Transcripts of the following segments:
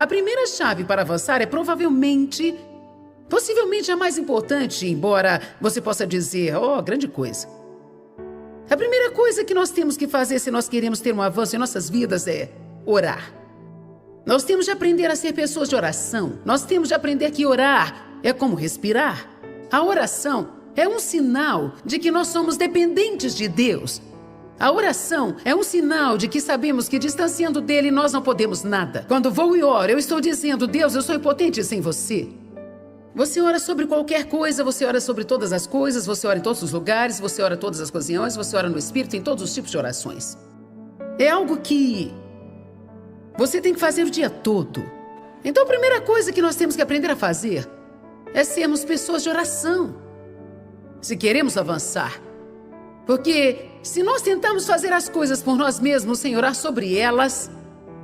primeira chave para avançar é possivelmente a mais importante, embora você possa dizer, grande coisa. A primeira coisa que nós temos que fazer se nós queremos ter um avanço em nossas vidas é orar. Nós temos de aprender a ser pessoas de oração. Nós temos de aprender que orar é como respirar. A oração é um sinal de que nós somos dependentes de Deus. A oração é um sinal de que sabemos que distanciando dele nós não podemos nada. Quando vou e oro, eu estou dizendo, Deus, eu sou impotente sem você. Você ora sobre qualquer coisa, você ora sobre todas as coisas, você ora em todos os lugares, você ora em todas as ocasiões, você ora no Espírito, em todos os tipos de orações. É algo que você tem que fazer o dia todo. Então a primeira coisa que nós temos que aprender a fazer é sermos pessoas de oração. Se queremos avançar. Porque se nós tentarmos fazer as coisas por nós mesmos sem orar sobre elas,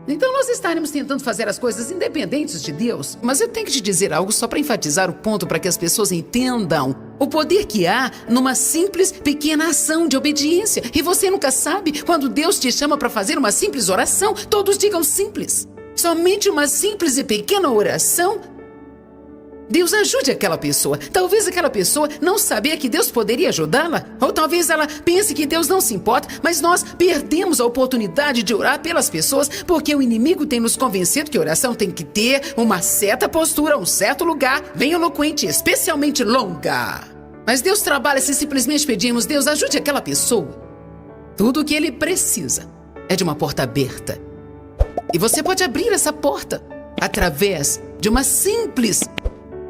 então nós estaremos tentando fazer as coisas independentes de Deus. Mas eu tenho que te dizer algo só para enfatizar o ponto para que as pessoas entendam o poder que há numa simples, pequena ação de obediência. E você nunca sabe quando Deus te chama para fazer uma simples oração. Todos digam simples. Somente uma simples e pequena oração. Deus ajude aquela pessoa. Talvez aquela pessoa não sabia que Deus poderia ajudá-la. Ou talvez ela pense que Deus não se importa. Mas nós perdemos a oportunidade de orar pelas pessoas porque o inimigo tem nos convencido que a oração tem que ter uma certa postura, um certo lugar, bem eloquente, especialmente longa. Mas Deus trabalha se simplesmente pedimos, Deus ajude aquela pessoa. Tudo o que ele precisa é de uma porta aberta. E você pode abrir essa porta através de uma simples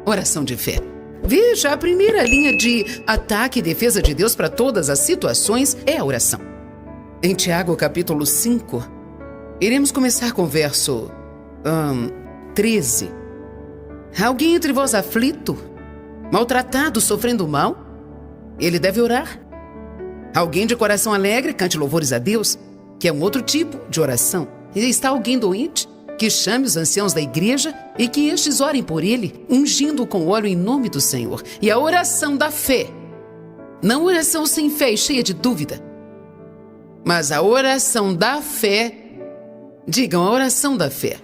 oração de fé. Veja, a primeira linha de ataque e defesa de Deus para todas as situações é a oração. Em Tiago, capítulo 5, iremos começar com o verso 13. Alguém entre vós aflito, maltratado, sofrendo mal? Ele deve orar. Alguém de coração alegre, cante louvores a Deus, que é um outro tipo de oração. E está alguém doente? Que chame os anciãos da igreja e que estes orem por ele, ungindo com óleo em nome do Senhor. E a oração da fé, não oração sem fé e cheia de dúvida, mas a oração da fé, digam a oração da fé,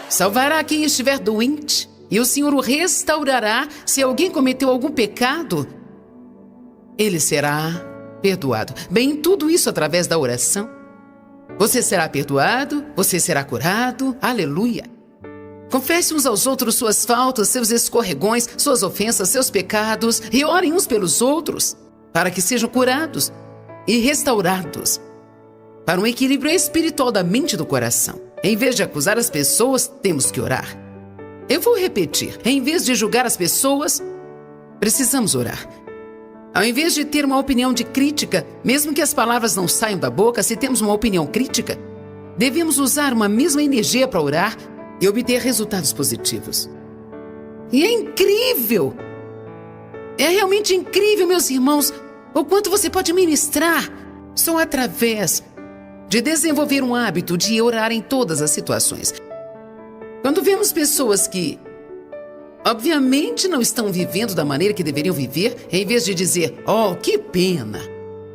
salvará quem estiver doente e o Senhor o restaurará. Se alguém cometeu algum pecado, ele será perdoado. Bem, tudo isso através da oração. Você será perdoado, você será curado, aleluia. Confesse uns aos outros suas faltas, seus escorregões, suas ofensas, seus pecados e orem uns pelos outros para que sejam curados e restaurados para um equilíbrio espiritual da mente e do coração. Em vez de acusar as pessoas, temos que orar. Eu vou repetir, em vez de julgar as pessoas, precisamos orar. Ao invés de ter uma opinião de crítica, mesmo que as palavras não saiam da boca, se temos uma opinião crítica, devemos usar uma mesma energia para orar e obter resultados positivos. E é incrível! É realmente incrível, meus irmãos, o quanto você pode ministrar só através de desenvolver um hábito de orar em todas as situações. Quando vemos pessoas que obviamente não estão vivendo da maneira que deveriam viver, em vez de dizer, que pena,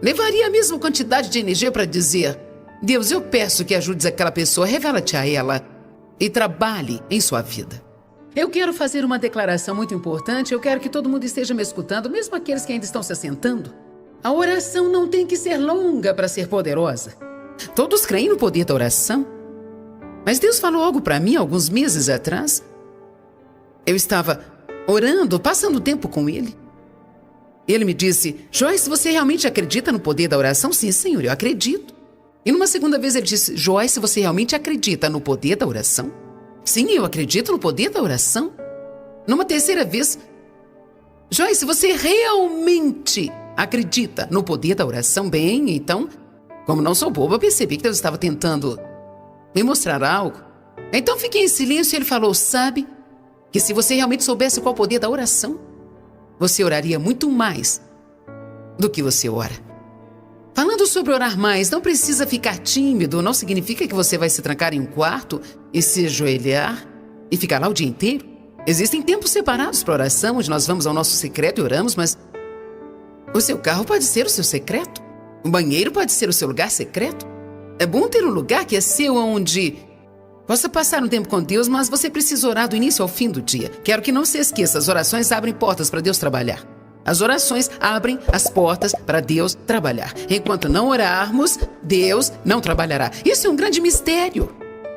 levaria a mesma quantidade de energia para dizer, Deus, eu peço que ajudes aquela pessoa, revela-te a ela e trabalhe em sua vida. Eu quero fazer uma declaração muito importante, eu quero que todo mundo esteja me escutando, mesmo aqueles que ainda estão se assentando. A oração não tem que ser longa para ser poderosa. Todos creem no poder da oração. Mas Deus falou algo para mim alguns meses atrás. Eu estava orando, passando tempo com ele. Ele me disse, Joyce, você realmente acredita no poder da oração? Sim, Senhor, eu acredito. E numa segunda vez ele disse, Joyce, você realmente acredita no poder da oração? Sim, eu acredito no poder da oração. Numa terceira vez, Joyce, você realmente acredita no poder da oração? Bem, então, como não sou boba, percebi que Deus estava tentando me mostrar algo. Então fiquei em silêncio e ele falou, sabe que se você realmente soubesse qual é o poder da oração, você oraria muito mais do que você ora. Falando sobre orar mais, não precisa ficar tímido, não significa que você vai se trancar em um quarto e se ajoelhar e ficar lá o dia inteiro. Existem tempos separados para oração, onde nós vamos ao nosso secreto e oramos, mas o seu carro pode ser o seu secreto. O banheiro pode ser o seu lugar secreto. É bom ter um lugar que é seu, onde Possa passar um tempo com Deus, mas você precisa orar do início ao fim do dia. Quero que não se esqueça, as orações abrem portas para Deus trabalhar. As orações abrem as portas para Deus trabalhar. Enquanto não orarmos, Deus não trabalhará. Isso é um grande mistério.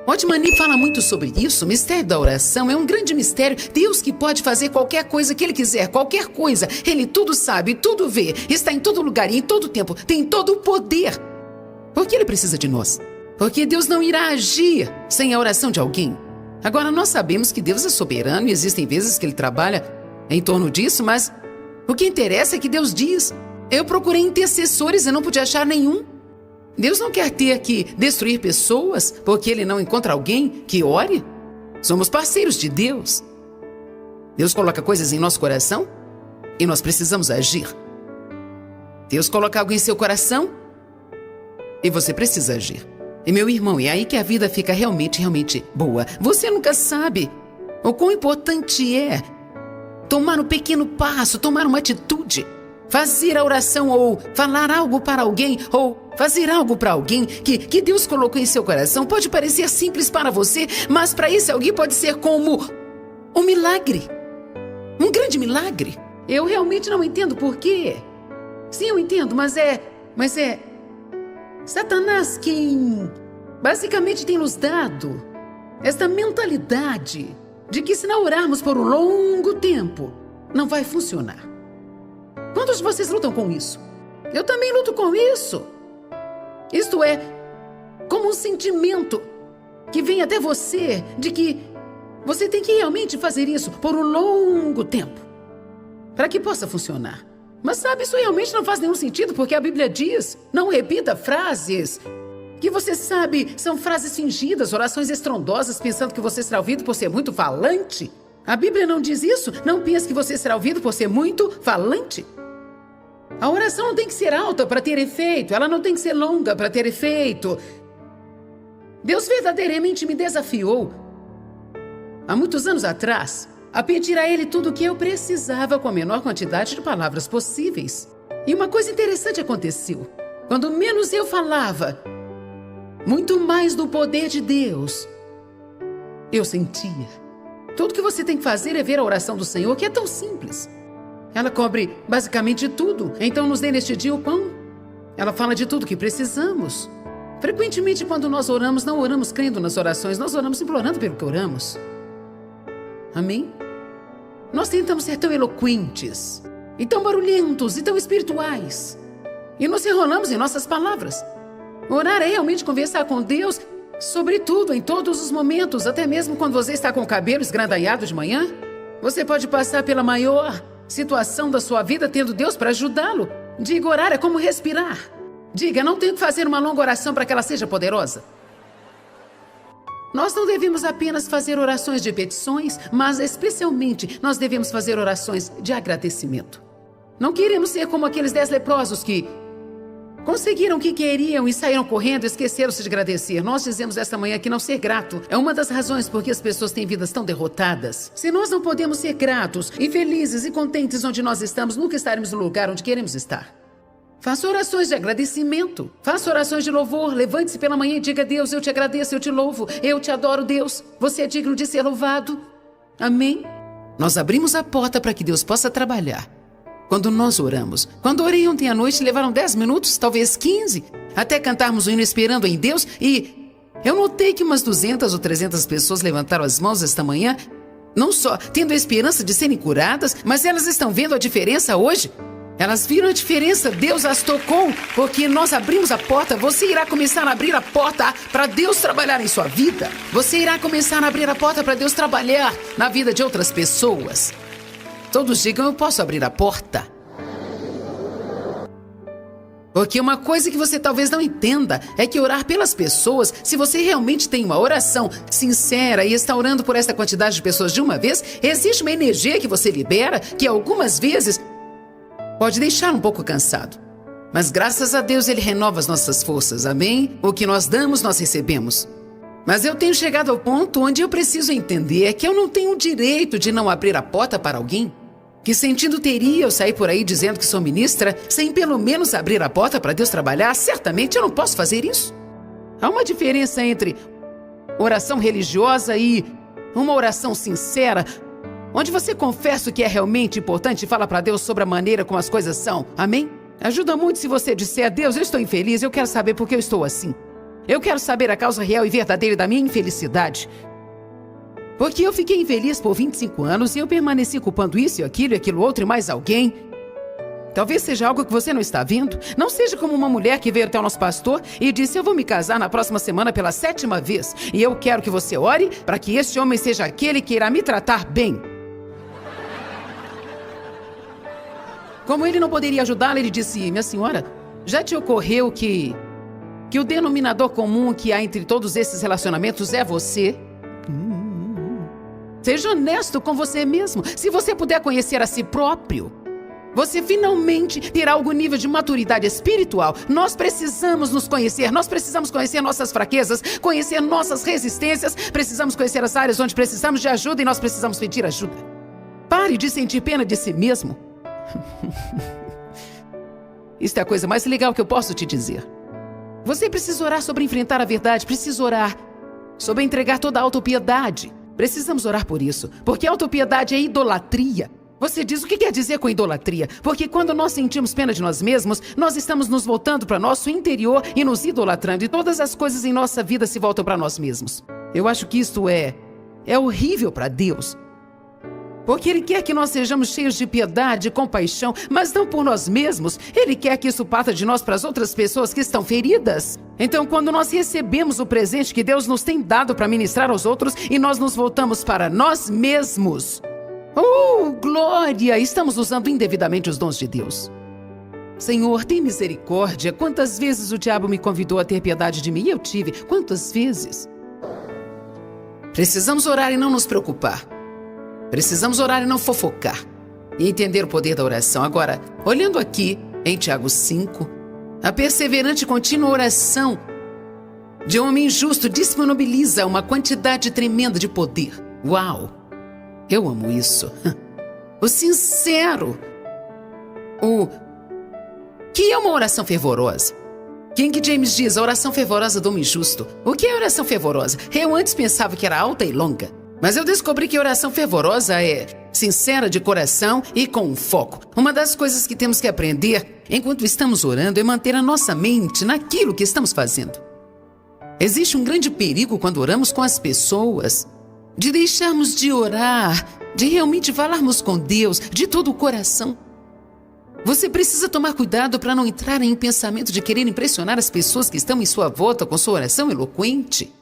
Otmani fala muito sobre isso. O mistério da oração é um grande mistério. Deus que pode fazer qualquer coisa que Ele quiser, qualquer coisa. Ele tudo sabe, tudo vê, está em todo lugar e em todo tempo, tem todo o poder. Por que Ele precisa de nós? Porque Deus não irá agir sem a oração de alguém. Agora, nós sabemos que Deus é soberano e existem vezes que Ele trabalha em torno disso, mas o que interessa é que Deus diz: eu procurei intercessores e não pude achar nenhum. Deus não quer ter que destruir pessoas porque Ele não encontra alguém que ore. Somos parceiros de Deus. Deus coloca coisas em nosso coração e nós precisamos agir. Deus coloca algo em seu coração e você precisa agir. E meu irmão, é aí que a vida fica realmente boa. Você nunca sabe o quão importante é tomar um pequeno passo, tomar uma atitude, fazer a oração ou falar algo para alguém ou fazer algo para alguém que Deus colocou em seu coração. Pode parecer simples para você, mas para esse alguém pode ser como um milagre, um grande milagre. Eu realmente não entendo por quê. Sim, eu entendo, mas é Satanás quem basicamente tem nos dado esta mentalidade de que se não orarmos por um longo tempo, não vai funcionar. Quantos de vocês lutam com isso? Eu também luto com isso. Isto é, como um sentimento que vem até você de que você tem que realmente fazer isso por um longo tempo para que possa funcionar. Mas sabe, isso realmente não faz nenhum sentido, porque a Bíblia diz: não repita frases que você sabe são frases fingidas, orações estrondosas, pensando que você será ouvido por ser muito falante. A Bíblia não diz isso. Não pense que você será ouvido por ser muito falante. A oração não tem que ser alta para ter efeito. Ela não tem que ser longa para ter efeito. Deus verdadeiramente me desafiou, há muitos anos atrás, a pedir a Ele tudo o que eu precisava com a menor quantidade de palavras possíveis. E uma coisa interessante aconteceu. Quando menos eu falava, muito mais do poder de Deus eu sentia. Tudo que você tem que fazer é ver a oração do Senhor, que é tão simples. Ela cobre basicamente tudo. Então nos dê neste dia o pão. Ela fala de tudo que precisamos. Frequentemente, quando nós oramos, não oramos crendo nas orações, nós oramos implorando pelo que oramos. Amém? Nós tentamos ser tão eloquentes, e tão barulhentos, e tão espirituais, e nos enrolamos em nossas palavras. Orar é realmente conversar com Deus sobre tudo, em todos os momentos, até mesmo quando você está com o cabelo esgrandalhado de manhã. Você pode passar pela maior situação da sua vida tendo Deus para ajudá-lo. Diga, orar é como respirar. Diga, não tenho que fazer uma longa oração para que ela seja poderosa. Nós não devemos apenas fazer orações de petições, mas especialmente nós devemos fazer orações de agradecimento. Não queremos ser como aqueles 10 leprosos que conseguiram o que queriam e saíram correndo e esqueceram-se de agradecer. Nós dizemos esta manhã que não ser grato é uma das razões por que as pessoas têm vidas tão derrotadas. Se nós não podemos ser gratos e felizes e contentes onde nós estamos, nunca estaremos no lugar onde queremos estar. Faça orações de agradecimento. Faça orações de louvor. Levante-se pela manhã e diga: Deus, eu te agradeço, eu te louvo, eu te adoro, Deus. Você é digno de ser louvado. Amém? Nós abrimos a porta para que Deus possa trabalhar. Quando nós oramos. Quando orei ontem à noite, levaram 10 minutos, talvez 15, até cantarmos o hino esperando em Deus. E eu notei que umas 200 ou 300 pessoas levantaram as mãos esta manhã, não só tendo a esperança de serem curadas, mas elas estão vendo a diferença hoje. Elas viram a diferença, Deus as tocou, porque nós abrimos a porta. Você irá começar a abrir a porta para Deus trabalhar em sua vida. Você irá começar a abrir a porta para Deus trabalhar na vida de outras pessoas. Todos digam: eu posso abrir a porta. Porque uma coisa que você talvez não entenda é que orar pelas pessoas, se você realmente tem uma oração sincera e está orando por essa quantidade de pessoas de uma vez, existe uma energia que você libera que algumas vezes pode deixar um pouco cansado. Mas graças a Deus Ele renova as nossas forças, amém? O que nós damos, nós recebemos. Mas eu tenho chegado ao ponto onde eu preciso entender que eu não tenho o direito de não abrir a porta para alguém. Que sentido teria eu sair por aí dizendo que sou ministra sem pelo menos abrir a porta para Deus trabalhar? Certamente eu não posso fazer isso. Há uma diferença entre oração religiosa e uma oração sincera, onde você confessa o que é realmente importante e fala para Deus sobre a maneira como as coisas são. Amém? Ajuda muito se você disser: Deus, eu estou infeliz, eu quero saber por que eu estou assim. Eu quero saber a causa real e verdadeira da minha infelicidade. Porque eu fiquei infeliz por 25 anos e eu permaneci culpando isso e aquilo outro e mais alguém. Talvez seja algo que você não está vendo. Não seja como uma mulher que veio até o nosso pastor e disse: eu vou me casar na próxima semana pela 7ª vez. E eu quero que você ore para que este homem seja aquele que irá me tratar bem. Como ele não poderia ajudá-la, ele disse: minha senhora, já te ocorreu que o denominador comum que há entre todos esses relacionamentos é você? Seja honesto com você mesmo. Se você puder conhecer a si próprio, você finalmente terá algum nível de maturidade espiritual. Nós precisamos nos conhecer, nós precisamos conhecer nossas fraquezas, conhecer nossas resistências, precisamos conhecer as áreas onde precisamos de ajuda e nós precisamos pedir ajuda. Pare de sentir pena de si mesmo. Isso é a coisa mais legal que eu posso te dizer. Você precisa orar sobre enfrentar a verdade, precisa orar sobre entregar toda a autopiedade. Precisamos orar por isso, porque a autopiedade é idolatria. Você diz: o que quer dizer com idolatria? Porque quando nós sentimos pena de nós mesmos, nós estamos nos voltando para nosso interior e nos idolatrando, e todas as coisas em nossa vida se voltam para nós mesmos. Eu acho que isto é horrível para Deus. Porque Ele quer que nós sejamos cheios de piedade e compaixão, mas não por nós mesmos. Ele quer que isso parta de nós para as outras pessoas que estão feridas. Então, quando nós recebemos o presente que Deus nos tem dado para ministrar aos outros e nós nos voltamos para nós mesmos, glória! Estamos usando indevidamente os dons de Deus. Senhor, tem misericórdia. Quantas vezes o diabo me convidou a ter piedade de mim? E eu tive. Quantas vezes? Precisamos orar e não nos preocupar. Precisamos orar e não fofocar. E entender o poder da oração. Agora, olhando aqui em Tiago 5, a perseverante e contínua oração de um homem justo disponibiliza uma quantidade tremenda de poder. Uau! Eu amo isso. O sincero. O que é uma oração fervorosa? King James diz: a oração fervorosa do homem justo. O que é oração fervorosa? Eu antes pensava que era alta e longa. Mas eu descobri que oração fervorosa é sincera de coração e com foco. Uma das coisas que temos que aprender enquanto estamos orando é manter a nossa mente naquilo que estamos fazendo. Existe um grande perigo quando oramos com as pessoas, de deixarmos de orar, de realmente falarmos com Deus de todo o coração. Você precisa tomar cuidado para não entrar em pensamento de querer impressionar as pessoas que estão em sua volta com sua oração eloquente.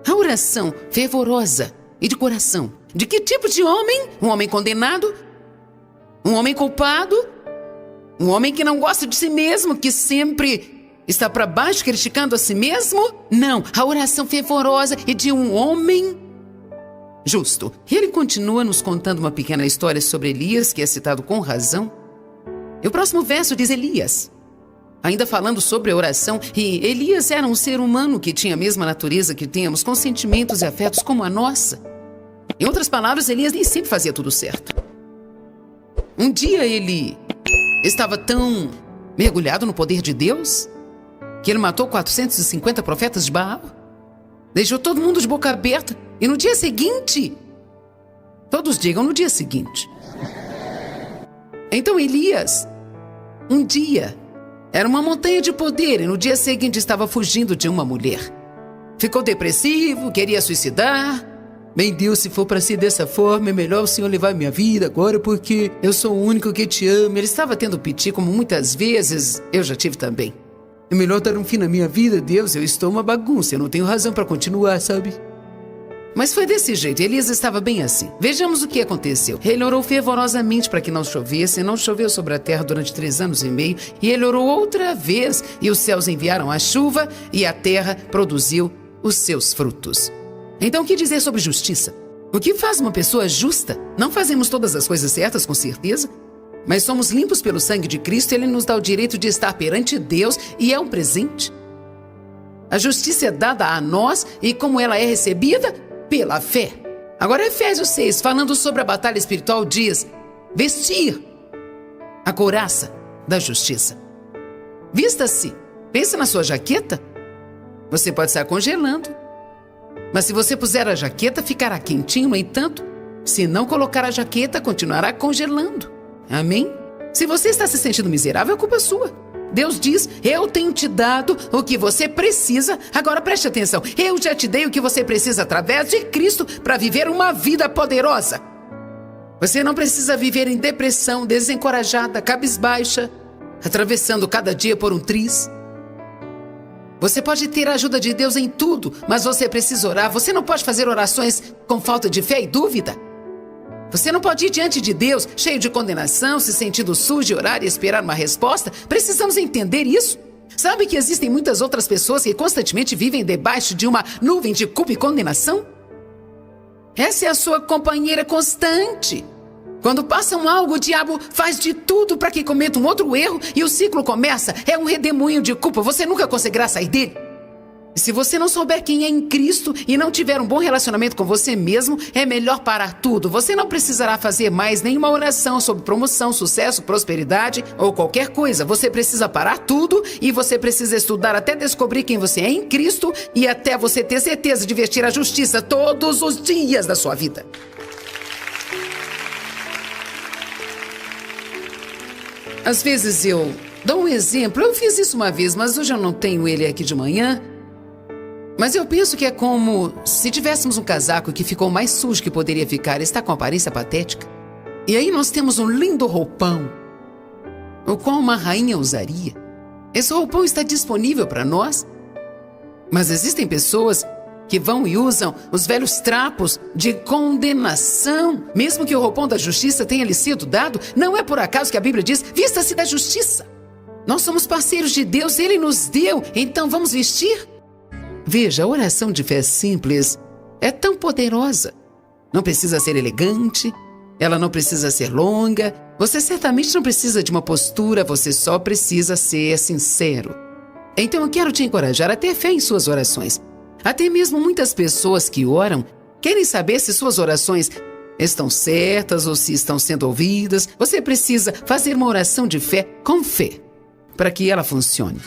A oração fervorosa e de coração. De que tipo de homem? Um homem condenado? Um homem culpado? Um homem que não gosta de si mesmo, que sempre está para baixo criticando a si mesmo? Não, a oração fervorosa é de um homem justo. E ele continua nos contando uma pequena história sobre Elias, que é citado com razão. E o próximo verso diz Elias, ainda falando sobre a oração, e Elias era um ser humano que tinha a mesma natureza que temos, com sentimentos e afetos como a nossa. Em outras palavras, Elias nem sempre fazia tudo certo. Um dia ele estava tão mergulhado no poder de Deus que ele matou 450 profetas de Baal, deixou todo mundo de boca aberta, e no dia seguinte, todos digam no dia seguinte. Então Elias, um dia, era uma montanha de poder e no dia seguinte estava fugindo de uma mulher. Ficou depressivo, queria suicidar. Bem, Deus, se for para ser dessa forma, é melhor o Senhor levar minha vida agora, porque eu sou o único que te ama. Ele estava tendo piti, como muitas vezes eu já tive também. É melhor dar um fim na minha vida, Deus, eu estou uma bagunça, eu não tenho razão para continuar, sabe? Mas foi desse jeito, Elias estava bem assim. Vejamos o que aconteceu. Ele orou fervorosamente para que não chovesse, e não choveu sobre a terra durante 3 anos e meio, e ele orou outra vez, e os céus enviaram a chuva, e a terra produziu os seus frutos. Então, o que dizer sobre justiça? O que faz uma pessoa justa? Não fazemos todas as coisas certas, com certeza, mas somos limpos pelo sangue de Cristo e Ele nos dá o direito de estar perante Deus e é um presente. A justiça é dada a nós e como ela é recebida? Pela fé. Agora, Efésios 6, falando sobre a batalha espiritual, diz: vestir a couraça da justiça. Vista-se. Pensa na sua jaqueta. Você pode estar congelando. Mas se você puser a jaqueta, ficará quentinho. No entanto, se não colocar a jaqueta, continuará congelando. Amém? Se você está se sentindo miserável, é culpa sua. Deus diz, eu tenho te dado o que você precisa. Agora preste atenção, eu já te dei o que você precisa através de Cristo para viver uma vida poderosa. Você não precisa viver em depressão, desencorajada, cabisbaixa, atravessando cada dia por um triz. Você pode ter a ajuda de Deus em tudo, mas você precisa orar. Você não pode fazer orações com falta de fé e dúvida. Você não pode ir diante de Deus cheio de condenação, se sentindo sujo, orar e esperar uma resposta. Precisamos entender isso. Sabe que existem muitas outras pessoas que constantemente vivem debaixo de uma nuvem de culpa e condenação? Essa é a sua companheira constante. Quando passam algo, o diabo faz de tudo para que cometa um outro erro e o ciclo começa. É um redemoinho de culpa. Você nunca conseguirá sair dele. E se você não souber quem é em Cristo e não tiver um bom relacionamento com você mesmo, é melhor parar tudo. Você não precisará fazer mais nenhuma oração sobre promoção, sucesso, prosperidade ou qualquer coisa. Você precisa parar tudo e você precisa estudar até descobrir quem você é em Cristo e até você ter certeza de vestir a justiça todos os dias da sua vida. Às vezes eu dou um exemplo. Eu fiz isso uma vez, mas hoje eu não tenho ele aqui de manhã. Mas eu penso que é como se tivéssemos um casaco que ficou mais sujo que poderia ficar. Está com aparência patética. E aí nós temos um lindo roupão, o qual uma rainha usaria. Esse roupão está disponível para nós. Mas existem pessoas que vão e usam os velhos trapos de condenação. Mesmo que o roupão da justiça tenha lhe sido dado, não é por acaso que a Bíblia diz, vista-se da justiça. Nós somos parceiros de Deus, Ele nos deu, então vamos vestir? Veja, a oração de fé simples é tão poderosa. Não precisa ser elegante, ela não precisa ser longa, você certamente não precisa de uma postura, você só precisa ser sincero. Então eu quero te encorajar a ter fé em suas orações. Até mesmo muitas pessoas que oram querem saber se suas orações estão certas ou se estão sendo ouvidas. Você precisa fazer uma oração de fé com fé para que ela funcione.